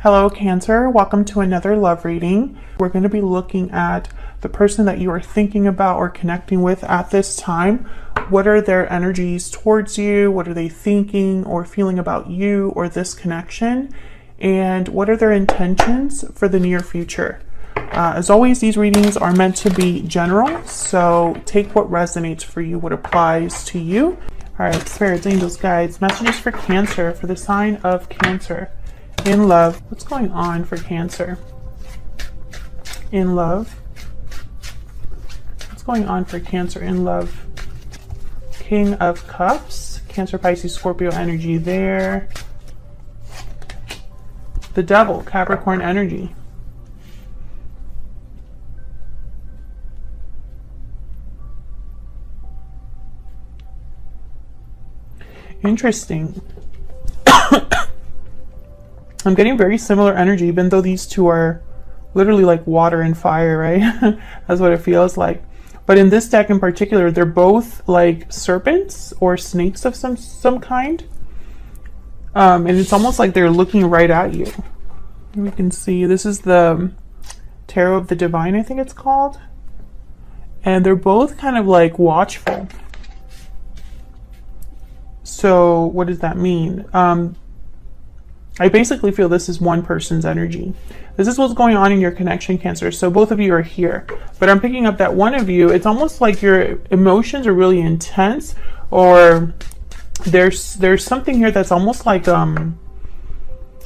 Hello, Cancer. Welcome to another love reading. We're going to be looking at the person that you are thinking about or connecting with at this time. What are their energies towards you? What are they thinking or feeling about you or this connection? And what are their intentions for the near future? As always, these readings are meant to be general, so take what resonates for you, what applies to you. All right, spirits, angels, guides, messages for Cancer, for the sign of Cancer. In love, what's going on for Cancer? In love, what's going on for Cancer in love? King of Cups, Cancer, Pisces, Scorpio energy there. The Devil, Capricorn energy. Interesting. I'm getting very similar energy, even though these two are literally like water and fire, right? That's what it feels like. But in this deck in particular, they're both like serpents or snakes of some kind. And it's almost like they're looking right at you. We can see this is the Tarot of the Divine, I think it's called. And they're both kind of like watchful. So what does that mean? I basically feel this is one person's energy. This is what's going on in your connection, Cancer. So both of you are here, but I'm picking up that one of you, it's almost like your emotions are really intense, or there's something here that's almost like, I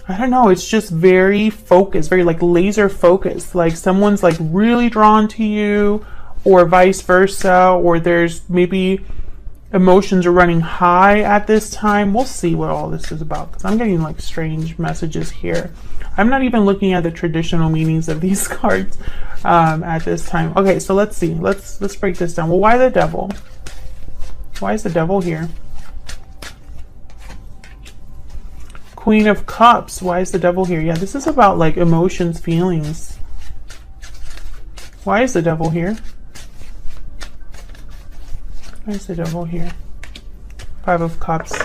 don't know, it's just very focused, very like laser focused. Like someone's like really drawn to you, or vice versa, or there's maybe emotions are running high at this time. We'll see what all this is about, because I'm getting like strange messages here. I'm not even looking at the traditional meanings of these cards at this time. Okay, so let's see. Let's break this down. Well, why the Devil? Why is the Devil here? Queen of Cups. Why is the Devil here? Yeah, this is about like emotions, feelings. Why is the Devil here? Why is the Devil here? Five of Cups.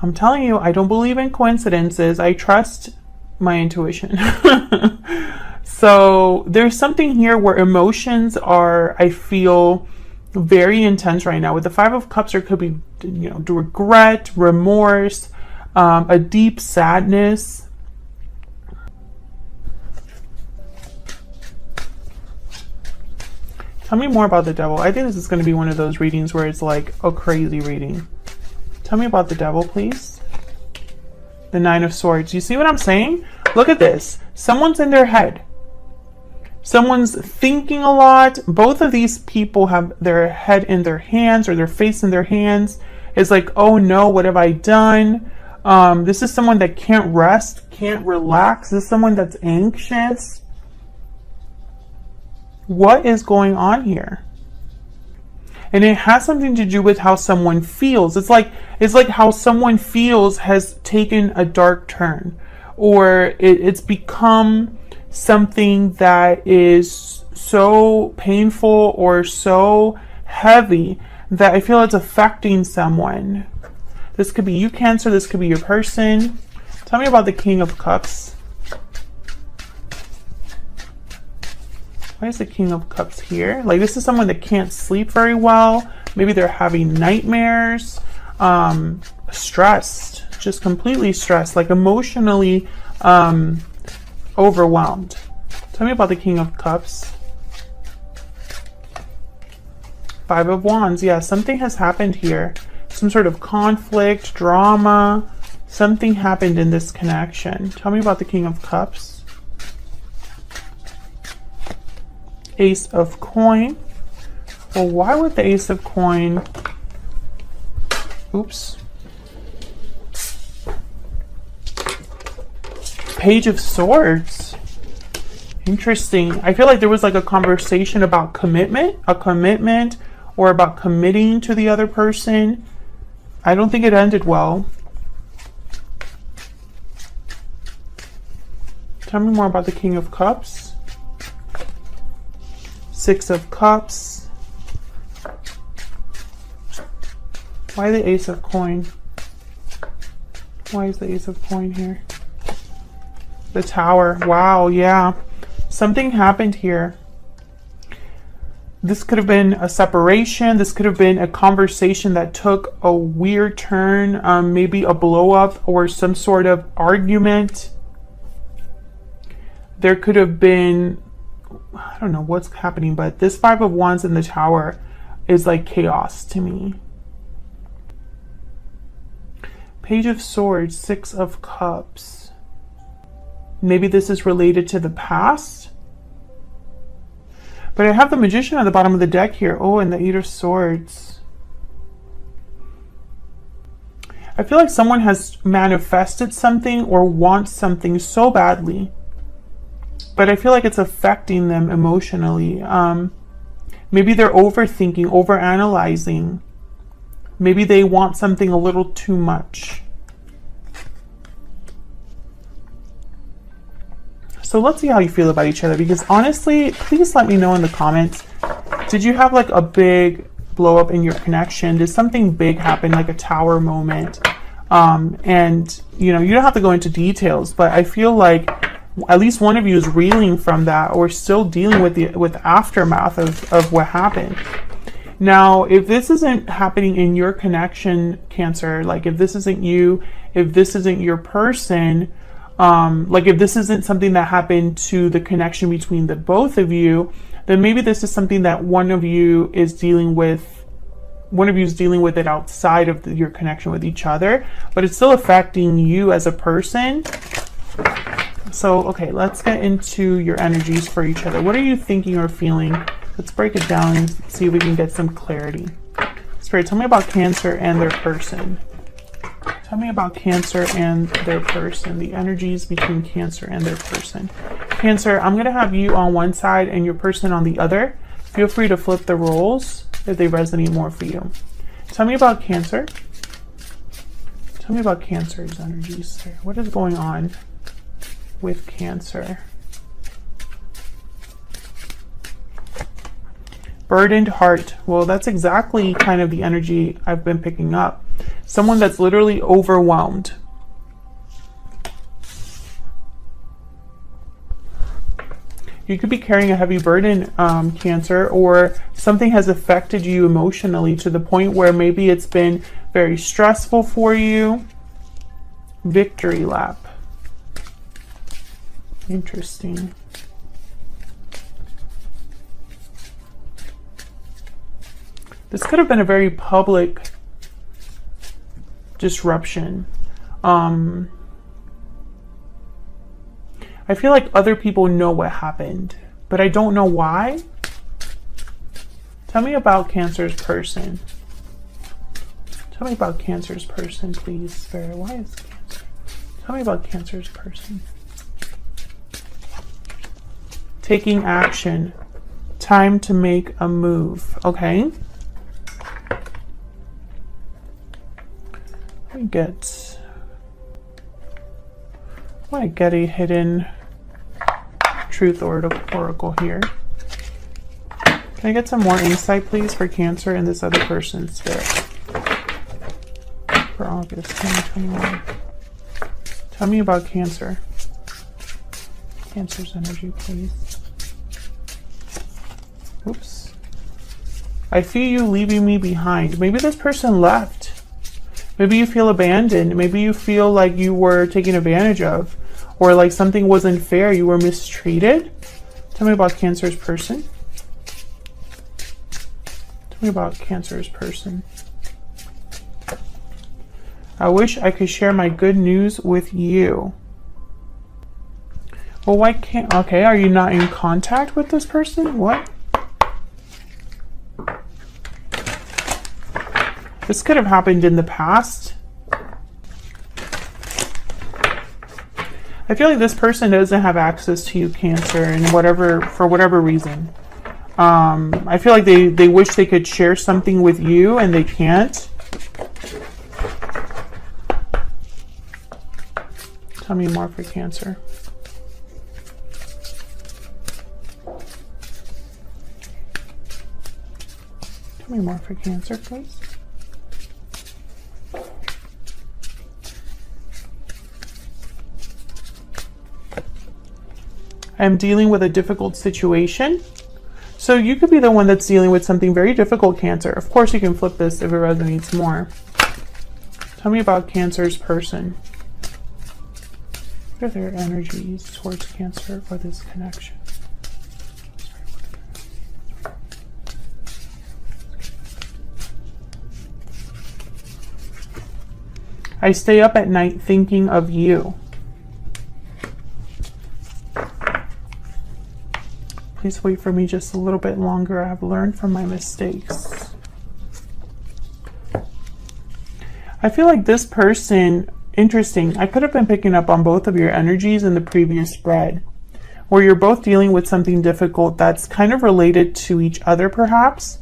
I'm telling you, I don't believe in coincidences. I trust my intuition. So there's something here where emotions are, I feel, very intense right now. With the Five of Cups, there could be, you know, regret, remorse, a deep sadness. Tell me more about the Devil. I think this is going to be one of those readings where it's like a crazy reading. Tell me about the Devil, please. The Nine of Swords. You see what I'm saying? Look at this. Someone's in their head. Someone's thinking a lot. Both of these people have their head in their hands or their face in their hands. It's like, oh no, what have I done? This is someone that can't rest, can't relax. This is someone that's anxious. What is going on here? And it has something to do with how someone feels. It's like how someone feels has taken a dark turn, or it's become something that is so painful or so heavy that I feel it's affecting someone. This could be you, Cancer. This could be your person. Tell me about the King of Cups. Why is the King of Cups here? Like, this is someone that can't sleep very well. Maybe they're having nightmares. Stressed. Just completely stressed. Like, emotionally overwhelmed. Tell me about the King of Cups. Five of Wands. Yeah, something has happened here. Some sort of conflict, drama. Something happened in this connection. Tell me about the King of Cups. Ace of Coin. Well, why would the Ace of Coin... Oops. Page of Swords. Interesting. I feel like there was like a conversation about commitment, or about committing to the other person. I don't think it ended well. Tell me more about the King of Cups. Six of Cups. Why the Ace of Coin? Why is the Ace of Coin here? The Tower. Wow, yeah. Something happened here. This could have been a separation. This could have been a conversation that took a weird turn, maybe a blow up or some sort of argument. There could have been, I don't know what's happening, but this Five of Wands in the Tower is like chaos to me. Page of Swords, Six of Cups. Maybe this is related to the past. But I have the Magician at the bottom of the deck here. Oh, and the Eight of Swords. I feel like someone has manifested something or wants something so badly. But I feel like it's affecting them emotionally. Maybe they're overthinking, overanalyzing. Maybe they want something a little too much. So let's see how you feel about each other, because honestly, please let me know in the comments. Did you have like a big blow up in your connection? Did something big happen, like a tower moment? And you know, you don't have to go into details, but I feel like at least one of you is reeling from that, or still dealing with the aftermath of what happened. Now, if this isn't happening in your connection, Cancer, like if this isn't you, if this isn't your person, like if this isn't something that happened to the connection between the both of you, then maybe this is something that one of you is dealing with. One of you is dealing with it outside of your connection with each other, but it's still affecting you as a person. So, okay, let's get into your energies for each other. What are you thinking or feeling? Let's break it down and see if we can get some clarity. Spirit, tell me about Cancer and their person. Tell me about Cancer and their person. The energies between Cancer and their person. Cancer, I'm going to have you on one side and your person on the other. Feel free to flip the roles if they resonate more for you. Tell me about Cancer. Tell me about Cancer's energies. What is going on with Cancer? Burdened heart. Well, that's exactly kind of the energy I've been picking up. Someone that's literally overwhelmed. You could be carrying a heavy burden, Cancer, or something has affected you emotionally to the point where maybe it's been very stressful for you. Victory lap. Interesting. This could have been a very public disruption. I feel like other people know what happened, but I don't know why. Tell me about Cancer's person. Tell me about Cancer's person, please, Spirit. Why is Cancer? Tell me about Cancer's person. Taking action. Time to make a move. Okay. I want to get a hidden truth oracle here. Can I get some more insight, please, for Cancer and this other person's Spirit for August 2021? Tell me about Cancer. Cancer's energy, please. Oops. I feel you leaving me behind. Maybe this person left. Maybe you feel abandoned. Maybe you feel like you were taken advantage of, or like something wasn't fair. You were mistreated. Tell me about Cancer's person. Tell me about Cancer's person. I wish I could share my good news with you. Well, why can't... Okay, are you not in contact with this person? What? This could have happened in the past. I feel like this person doesn't have access to you, Cancer, and for whatever reason. I feel like they wish they could share something with you and they can't. Tell me more for Cancer. Tell me more for Cancer, please. I'm dealing with a difficult situation. So you could be the one that's dealing with something very difficult, Cancer. Of course, you can flip this if it resonates more. Tell me about Cancer's person. What are their energies towards Cancer for this connection? I stay up at night thinking of you. Please wait for me just a little bit longer. I've learned from my mistakes. I feel like this person, interesting. I could have been picking up on both of your energies in the previous spread, where you're both dealing with something difficult that's kind of related to each other, perhaps.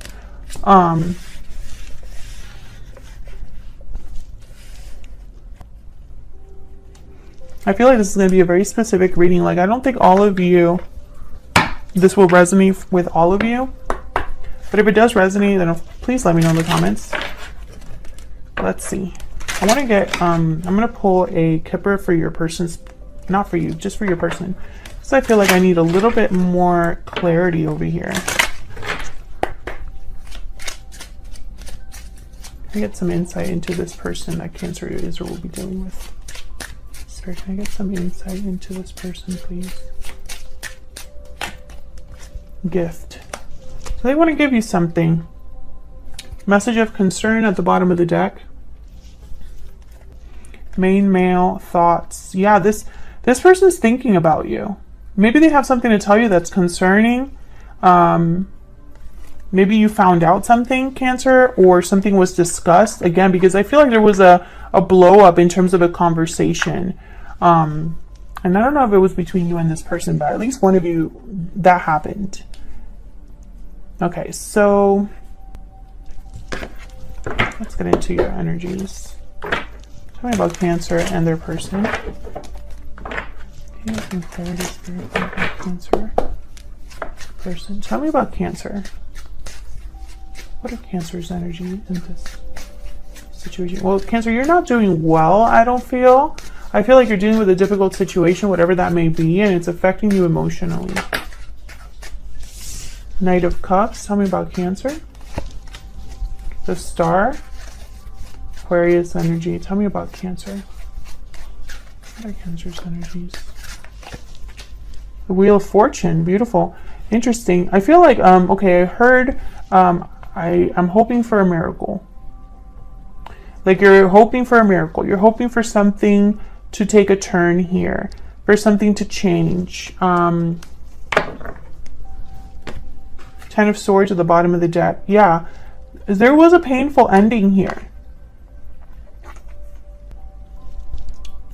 I feel like this is going to be a very specific reading. Like, I don't think all of you, this will resonate with all of you. But if it does resonate, then please let me know in the comments. Let's see. I want to get, I'm going to pull a Kipper for your person's, not for you, just for your person. So I feel like I need a little bit more clarity over here. Can I get some insight into this person that Cancer is or will be dealing with? Spirit, can I get some insight into this person, please? Gift. So they want to give you something. Message of concern at the bottom of the deck. Main male thoughts. Yeah, this person's thinking about you. Maybe they have something to tell you that's concerning. Maybe you found out something, Cancer, or something was discussed. Again, because I feel like there was a blow up in terms of a conversation. And I don't know if it was between you and this person, but at least one of you, that happened. Okay, so let's get into your energies. Tell me about Cancer and their person. Cancer person. Tell me about Cancer. What are Cancer's energy in this situation? Well, Cancer, you're not doing well, I don't feel. I feel like you're dealing with a difficult situation, whatever that may be, and it's affecting you emotionally. Knight of Cups. Tell me about Cancer. The Star. Aquarius energy. Tell me about Cancer. What are Cancer's energies? The Wheel of Fortune. Beautiful. Interesting. I feel like, okay, I heard, I'm hoping for a miracle. Like, you're hoping for a miracle. You're hoping for something to take a turn here. For something to change. Ten of Swords at the bottom of the deck. Yeah. There was a painful ending here.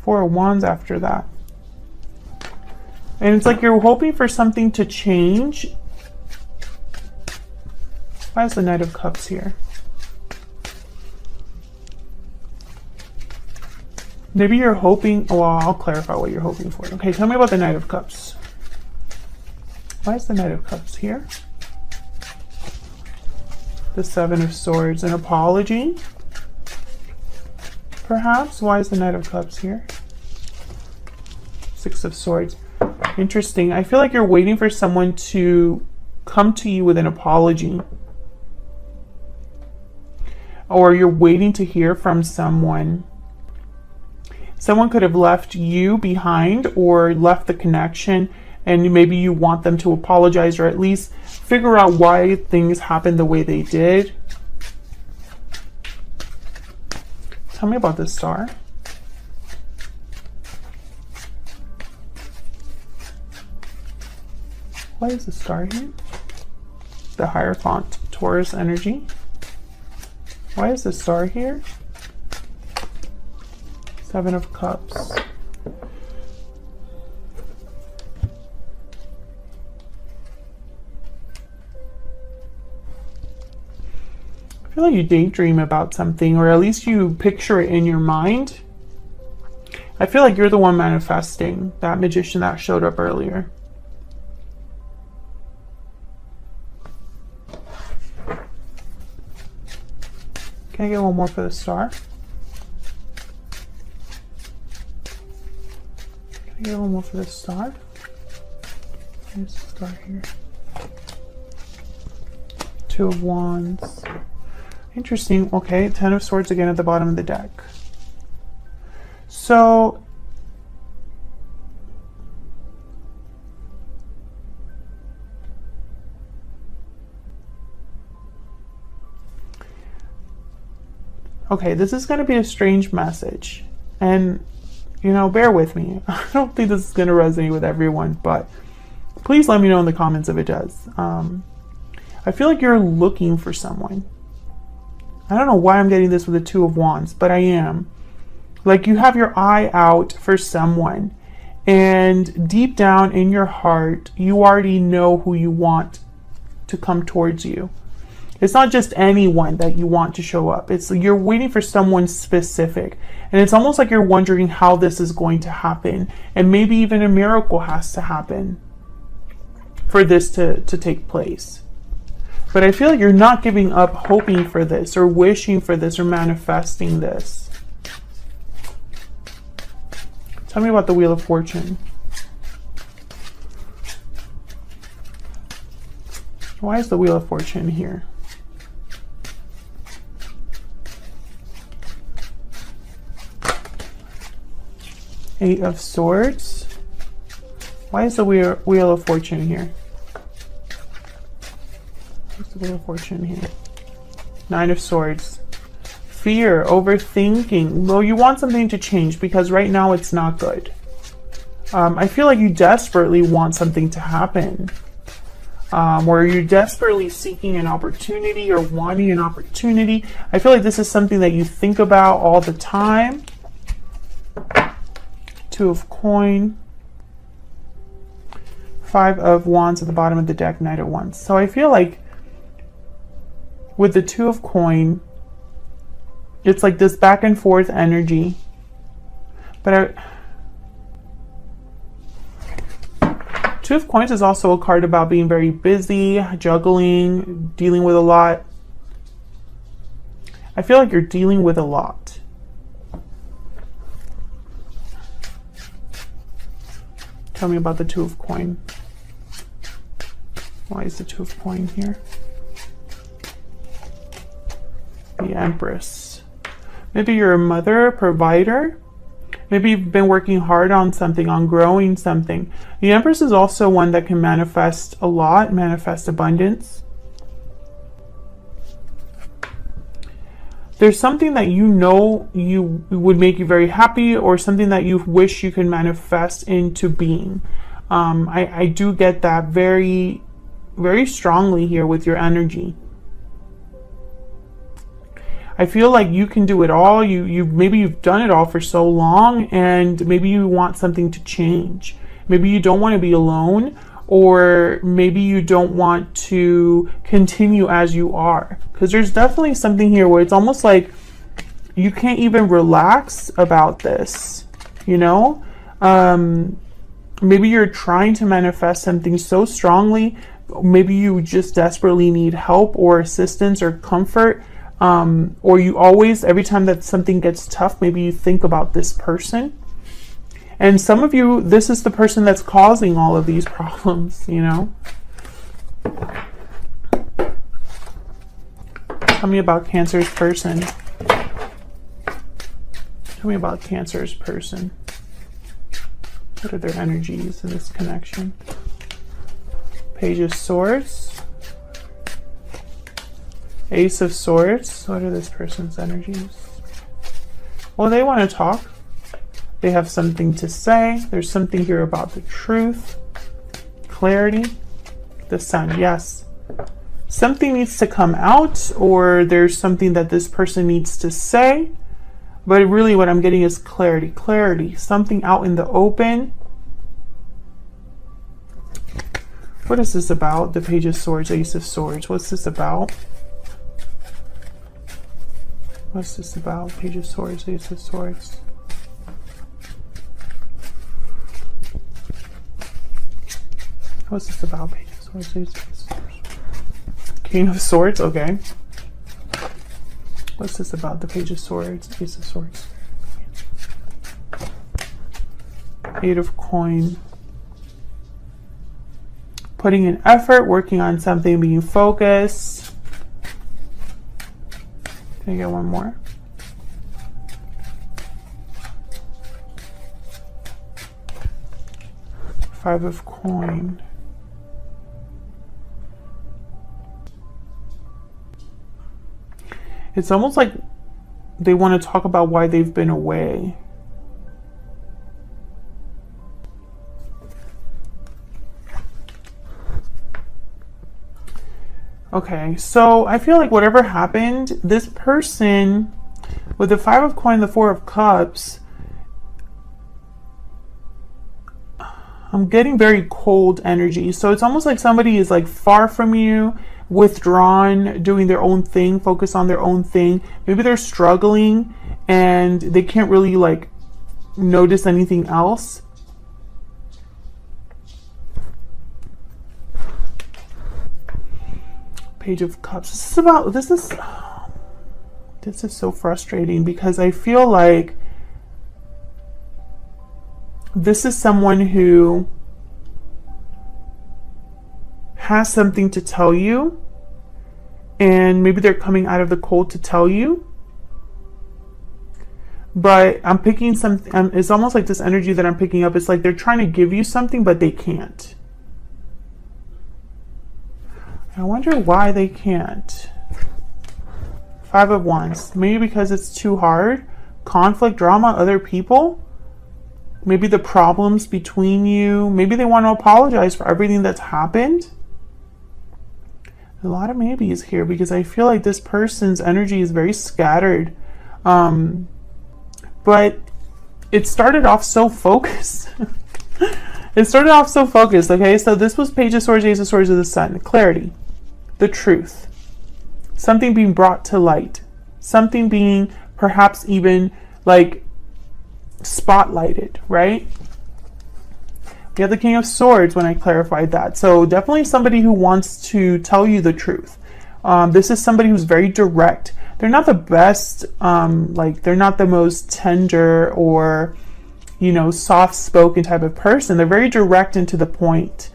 Four of Wands after that. And it's like you're hoping for something to change. Why is the Knight of Cups here? Maybe you're hoping, well, I'll clarify what you're hoping for. Okay, tell me about the Knight of Cups. Why is the Knight of Cups here? The Seven of Swords, an apology? Perhaps? Why is the Knight of Cups here? Six of Swords. Interesting. I feel like you're waiting for someone to come to you with an apology. Or you're waiting to hear from someone. Someone could have left you behind or left the connection, and maybe you want them to apologize or at least figure out why things happened the way they did. Tell me about the Star. Why is the Star here? The Hierophant, Taurus energy. Why is the Star here? Seven of Cups. I feel like you daydream about something, or at least you picture it in your mind. I feel like you're the one manifesting that Magician that showed up earlier. Can I get one more for the Star? Can I get one more for the Star? Let's start here. Two of Wands. Interesting. Okay, Ten of Swords again at the bottom of the deck. So okay, this is going to be a strange message, and you know, bear with me. I don't think this is going to resonate with everyone, but please let me know in the comments if it does. I feel like you're looking for someone. I don't know why I'm getting this with the Two of Wands, but I am. Like, you have your eye out for someone, and deep down in your heart, you already know who you want to come towards you. It's not just anyone that you want to show up. It's you're waiting for someone specific. And it's almost like you're wondering how this is going to happen. And maybe even a miracle has to happen for this to take place. But I feel like you're not giving up hoping for this or wishing for this or manifesting this. Tell me about the Wheel of Fortune. Why is the Wheel of Fortune here? Eight of Swords. Why is the Wheel of Fortune here? What's the Wheel of Fortune here? Nine of Swords. Fear, overthinking. Well, you want something to change because right now it's not good. I feel like you desperately want something to happen. Or you're desperately seeking an opportunity or wanting an opportunity. I feel like this is something that you think about all the time. Two of Coin. Five of Wands at the bottom of the deck, Knight of Wands. So I feel like with the Two of Coin, it's like this back and forth energy. But Two of Coins is also a card about being very busy, juggling, dealing with a lot. I feel like you're dealing with a lot. Tell me about the Two of Coin. Why is the Two of Coin here? The Empress. Maybe you're a mother, a provider. Maybe you've been working hard on something, on growing something. The Empress is also one that can manifest a lot, manifest abundance. There's something that you know you would make you very happy, or something that you wish you can manifest into being. I do get that very, very strongly here with your energy. I feel like you can do it all. Maybe you've done it all for so long, and maybe you want something to change. Maybe you don't want to be alone, or maybe you don't want to continue as you are. Because there's definitely something here where it's almost like you can't even relax about this, you know? Maybe you're trying to manifest something so strongly. Maybe you just desperately need help or assistance or comfort. Or you always, every time that something gets tough, maybe you think about this person. And some of you, this is the person that's causing all of these problems, you know? Tell me about Cancer's person. Tell me about Cancer's person. What are their energies in this connection? Page of Swords. Ace of Swords. What are this person's energies? Well, they want to talk. They have something to say. There's something here about the truth. Clarity. The Sun. Yes. Something needs to come out, or there's something that this person needs to say. But really what I'm getting is clarity. Clarity. Something out in the open. What is this about? The Page of Swords, Ace of Swords. What's this about? What's this about? Page of Swords, Ace of Swords. What's this about? Page of Swords, Ace of Swords. King of Swords, okay. What's this about? The Page of Swords, Ace of Swords. Eight of Coin. putting in effort, working on something, being focused. Can I get one more? Five of coin. It's almost like they want to talk about why they've been away. Okay, so I feel like whatever happened, this person with the Five of Coin, the Four of Cups, I'm getting very cold energy. So it's almost like somebody is like far from you, withdrawn, doing their own thing, focus on their own thing. Maybe they're struggling and they can't really like notice anything else. Page of Cups. This is so frustrating because I feel like this is someone who has something to tell you, and maybe they're coming out of the cold to tell you. But I'm picking something, it's almost like this energy that I'm picking up. It's like they're trying to give you something, but they can't. I wonder why they can't. Five of Wands. Maybe because it's too hard. Conflict, drama, other people. Maybe the problems between you. Maybe they want to apologize for everything that's happened. A lot of maybes here because I feel like this person's energy is very scattered. But it started off so focused. It started off so focused, okay? So this was Page of Swords, Ace of Swords of the Sun. Clarity. The truth. Something being brought to light. Something being perhaps even like spotlighted, right? We have the King of Swords when I clarified that. So definitely somebody who wants to tell you the truth. This is somebody who's very direct. They're not the best, like they're not the most tender or, you know, soft-spoken type of person. They're very direct and to the point.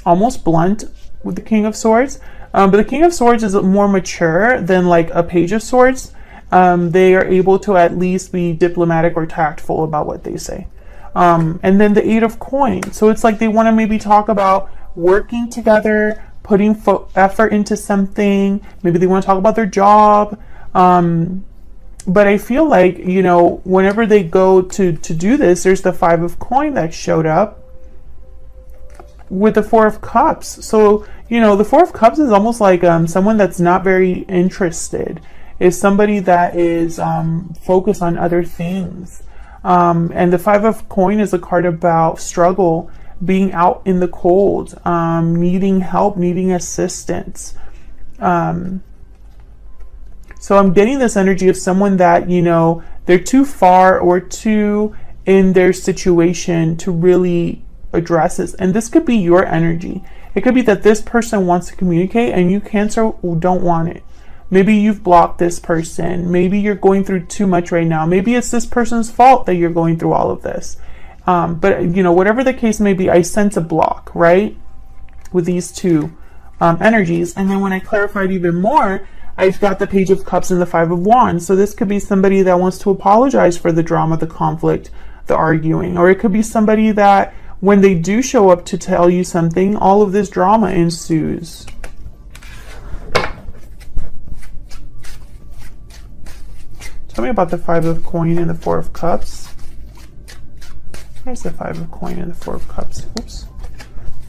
Almost blunt with the King of Swords. But the King of Swords is more mature than like a Page of Swords. They are able to at least be diplomatic or tactful about what they say. And then the Eight of Coins. So it's like they want to maybe talk about working together, putting effort into something. Maybe they want to talk about their job. But I feel like, you know, whenever they go to do this, there's the Five of Coins that showed up with the Four of Cups. So, you know, the Four of Cups is almost like someone that's not very interested. Is somebody that is focused on other things. And the Five of Coins is a card about struggle, being out in the cold, needing help, needing assistance. So I'm getting this energy of someone that, you know, they're too far or too in their situation to really address this. And this could be your energy. It could be that this person wants to communicate and you, Cancer, don't want it. Maybe you've blocked this person. Maybe you're going through too much right now. Maybe it's this person's fault that you're going through all of this. But, you know, whatever the case may be, I sense a block, right? With these two energies. And then when I clarified even more, I've got the Page of Cups and the Five of Wands. So this could be somebody that wants to apologize for the drama, the conflict, the arguing. Or it could be somebody that when they do show up to tell you something, all of this drama ensues. Tell me about the Five of Coins and the Four of Cups. Where's the Five of Coins and the Four of Cups? Oops.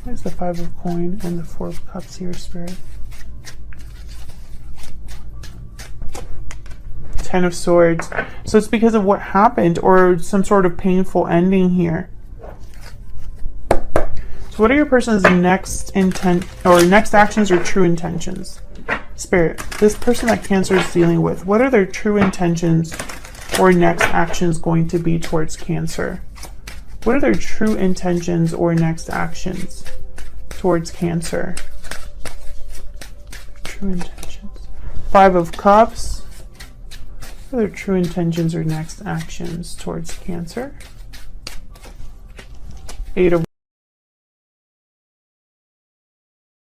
Where's the Five of Coins and the Four of Cups here, Spirit? Ten of Swords. So it's because of what happened or some sort of painful ending here. So what are your person's next intent or next actions or true intentions? Spirit, this person that Cancer is dealing with, what are their true intentions or next actions going to be towards Cancer? What are their true intentions or next actions towards Cancer? True intentions. Five of Cups. What are their true intentions or next actions towards Cancer? Eight of